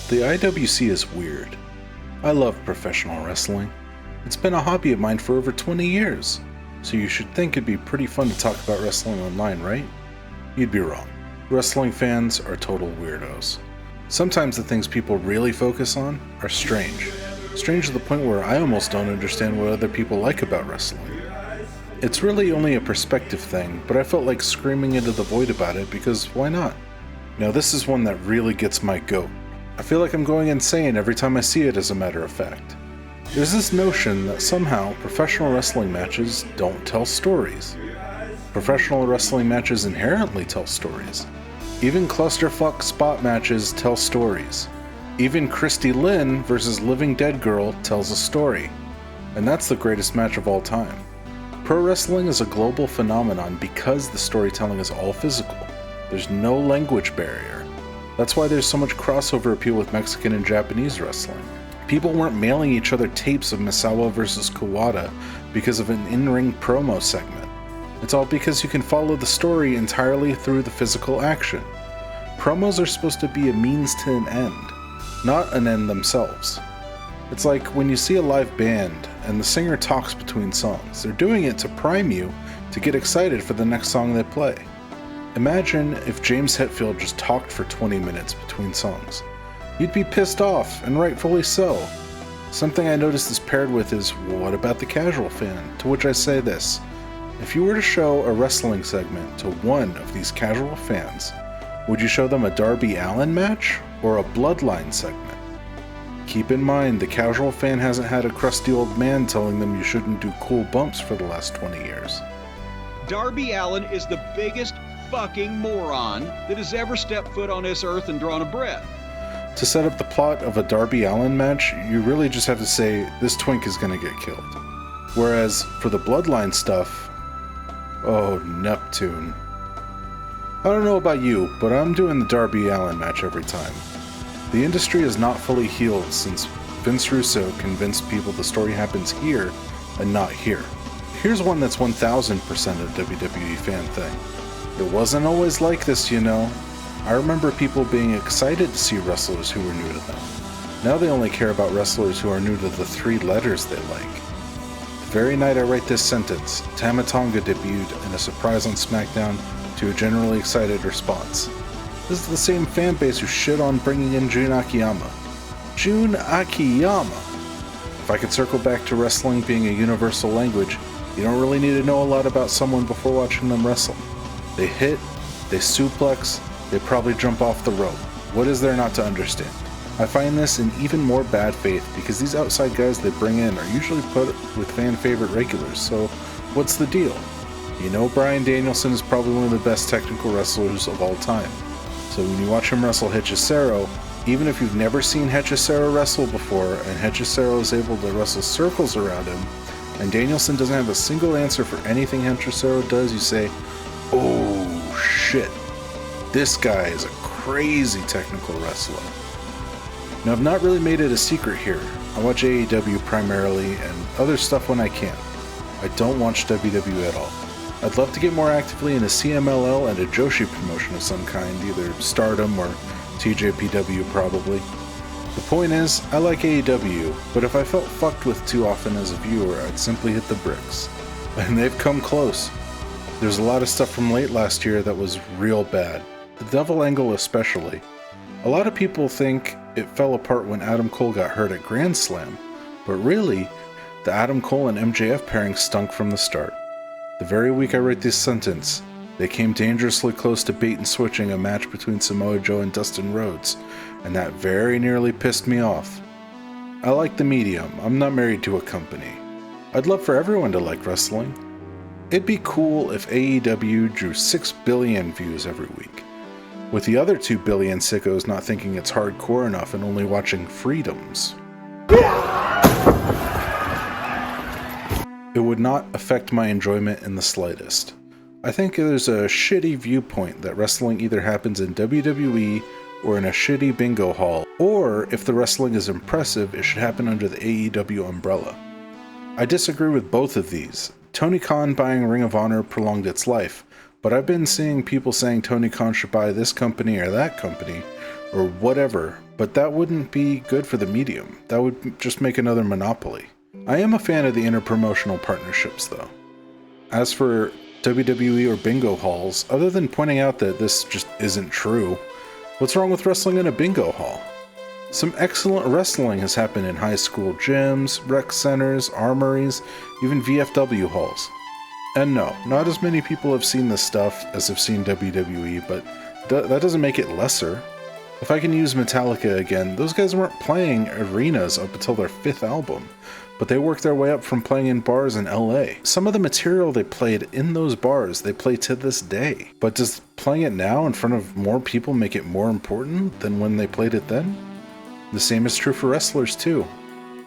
The IWC is weird. I love professional wrestling. It's been a hobby of mine for over 20 years, so you should think it'd be pretty fun to talk about wrestling online, right? You'd be wrong. Wrestling fans are total weirdos. Sometimes the things people really focus on are strange. Strange to the point where I almost don't understand what other people like about wrestling. It's really only a perspective thing, but I felt like screaming into the void about it because why not? Now this is one that really gets my goat. I feel like I'm going insane every time I see it, as a matter of fact. There's this notion that somehow professional wrestling matches don't tell stories. Professional wrestling matches inherently tell stories. Even clusterfuck spot matches tell stories. Even Christy Lynn versus Living Dead Girl tells a story. And that's the greatest match of all time. Pro wrestling is a global phenomenon because the storytelling is all physical. There's no language barrier. That's why there's so much crossover appeal with Mexican and Japanese wrestling. People weren't mailing each other tapes of Misawa versus Kawada because of an in-ring promo segment. It's all because you can follow the story entirely through the physical action. Promos are supposed to be a means to an end, not an end themselves. It's like when you see a live band and the singer talks between songs. They're doing it to prime you to get excited for the next song they play. Imagine if James Hetfield just talked for 20 minutes between songs. You'd be pissed off, and rightfully so. Something I noticed is paired with is, what about the casual fan? To which I say this: if you were to show a wrestling segment to one of these casual fans, would you show them a Darby Allin match or a Bloodline segment? Keep in mind, the casual fan hasn't had a crusty old man telling them you shouldn't do cool bumps for the last 20 years. Darby Allin is the biggest fucking moron that has ever stepped foot on this earth and drawn a breath. To set up the plot of a Darby Allin match, you really just have to say, this twink is gonna get killed. Whereas, for the Bloodline stuff, oh, Neptune. I don't know about you, but I'm doing the Darby Allin match every time. The industry is not fully healed since Vince Russo convinced people the story happens here and not here. Here's one that's 1000% a WWE fan thing. It wasn't always like this, you know. I remember people being excited to see wrestlers who were new to them. Now they only care about wrestlers who are new to the 3 letters they like. The very night I write this sentence, Tama Tonga debuted in a surprise on SmackDown to a generally excited response. This is the same fan base who shit on bringing in Jun Akiyama. Jun Akiyama! If I could circle back to wrestling being a universal language, you don't really need to know a lot about someone before watching them wrestle. They hit, they suplex, they probably jump off the rope. What is there not to understand? I find this in even more bad faith because these outside guys they bring in are usually put with fan favorite regulars, so what's the deal? You know Bryan Danielson is probably one of the best technical wrestlers of all time. So when you watch him wrestle Hechicero, even if you've never seen Hechicero wrestle before and Hechicero is able to wrestle circles around him, and Danielson doesn't have a single answer for anything Hechicero does, you say, oh shit, this guy is a crazy technical wrestler. Now I've not really made it a secret here. I watch AEW primarily and other stuff when I can. I don't watch WWE at all. I'd love to get more actively into CMLL and a Joshi promotion of some kind, either Stardom or TJPW probably. The point is, I like AEW, but if I felt fucked with too often as a viewer, I'd simply hit the bricks. And they've come close. There's a lot of stuff from late last year that was real bad. The Devil Angle especially. A lot of people think it fell apart when Adam Cole got hurt at Grand Slam, but really, the Adam Cole and MJF pairing stunk from the start. The very week I write this sentence, they came dangerously close to bait and switching a match between Samoa Joe and Dustin Rhodes, and that very nearly pissed me off. I like the medium. I'm not married to a company. I'd love for everyone to like wrestling. It'd be cool if AEW drew 6 billion views every week, with the other 2 billion sickos not thinking it's hardcore enough and only watching Freedoms. It would not affect my enjoyment in the slightest. I think there's a shitty viewpoint that wrestling either happens in WWE or in a shitty bingo hall, or if the wrestling is impressive, it should happen under the AEW umbrella. I disagree with both of these. Tony Khan buying Ring of Honor prolonged its life, but I've been seeing people saying Tony Khan should buy this company or that company, or whatever, But that wouldn't be good for the medium. That would just make another monopoly. I am a fan of the interpromotional partnerships, though. As for WWE or bingo halls, other than pointing out that this just isn't true, what's wrong with wrestling in a bingo hall? Some excellent wrestling has happened in high school gyms, rec centers, armories, even VFW halls. And no, not as many people have seen this stuff as have seen WWE, but that doesn't make it lesser. If I can use Metallica again, those guys weren't playing arenas up until their 5th album, but they worked their way up from playing in bars in LA. Some of the material they played in those bars, they play to this day. But does playing it now in front of more people make it more important than when they played it then? The same is true for wrestlers too.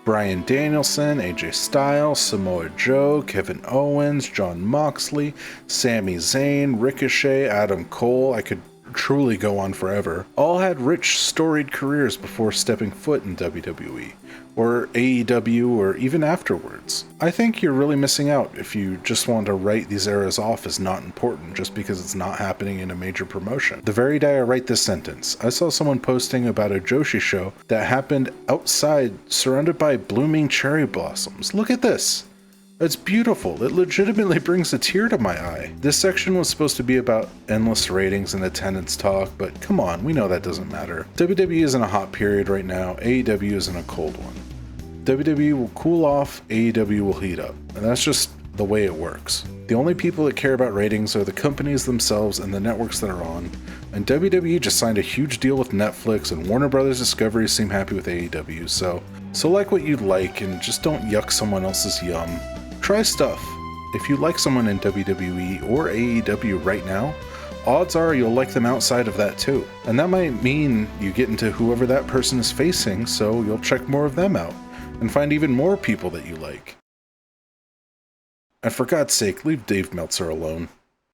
Bryan Danielson, AJ Styles, Samoa Joe, Kevin Owens, Jon Moxley, Sami Zayn, Ricochet, Adam Cole, I could truly go on forever, all had rich, storied careers before stepping foot in WWE, or AEW, or even afterwards. I think you're really missing out if you just want to write these eras off as not important just because it's not happening in a major promotion. The very day I write this sentence, I saw someone posting about a Joshi show that happened outside, surrounded by blooming cherry blossoms. Look at this! It's beautiful. It legitimately brings a tear to my eye. This section was supposed to be about endless ratings and attendance talk, but come on, we know that doesn't matter. WWE is in a hot period right now, AEW is in a cold one. WWE will cool off, AEW will heat up, and that's just the way it works. The only people that care about ratings are the companies themselves and the networks that are on, and WWE just signed a huge deal with Netflix, and Warner Brothers Discovery seem happy with AEW, so like what you like and just don't yuck someone else's yum. Try stuff. If you like someone in WWE or AEW right now, odds are you'll like them outside of that too. And that might mean you get into whoever that person is facing, so you'll check more of them out and find even more people that you like. And for God's sake, leave Dave Meltzer alone.